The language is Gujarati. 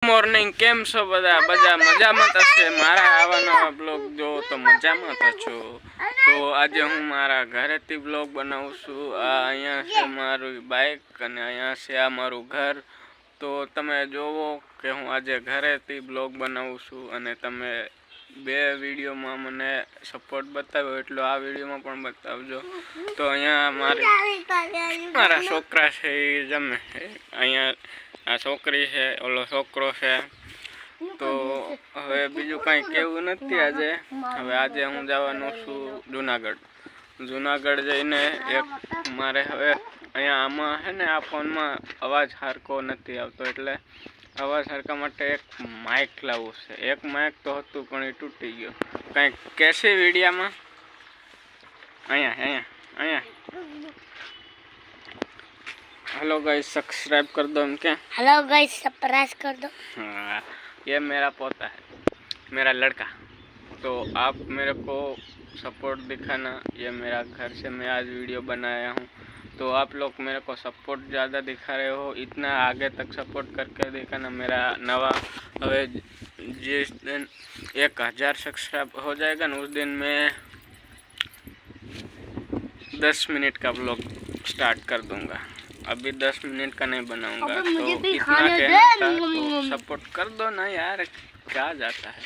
મોર્નિંગ કેમ છો બધા મજામાં થશે। મારા આવા નવા બ્લોગ જો તો મજામાં થશો। તો આજે હું મારા ઘરેથી બ્લોગ બનાવું છું। અહીંયા છે મારું બાઇક અને અહીંયા છે આ મારું ઘર। તો તમે જોવો કે હું આજે ઘરેથી બ્લોગ બનાવું છું અને તમે બે વિડીયોમાં મને સપોર્ટ બતાવ્યો એટલો આ વિડીયોમાં પણ બતાવજો। તો અહીંયા મારા છોકરા છે એ જમે અહીંયા આ છોકરી છે ઓલો છોકરો છે। તો હવે બીજું કાંઈ કેવું નથી આજે। હવે આજે હું જવાનો છું જુનાગઢ જઈને એક મારે હવે અહીંયા આમાં છે ને આ ફોનમાં અવાજ સરખો નથી આવતો એટલે અવાજ સરખા માટે એક માઇક લાવવું છે। એક માઇક તો હતું પણ એ તૂટી ગયો। કંઈક કેસી વિડીયામાં અહીંયા हेलो गाइस सब्सक्राइब कर दो हम क्या। हेलो गाइस सब्सक्राइब कर दो। हाँ ये मेरा पोता है मेरा लड़का। तो आप मेरे को सपोर्ट दिखाना। ये मेरा घर से मैं आज वीडियो बनाया हूँ। तो आप लोग मेरे को सपोर्ट ज़्यादा दिखा रहे हो इतना आगे तक सपोर्ट करके दिखाना। मेरा नवा हवे जिस दिन 1000 सब्सक्राइब हो जाएगा ना उस दिन मैं 10 मिनट का ब्लॉग स्टार्ट कर दूँगा। अभी 10 मिनट का नहीं बनाऊंगा। तो इतना कहना था तो सपोर्ट कर दो ना यार क्या जाता है।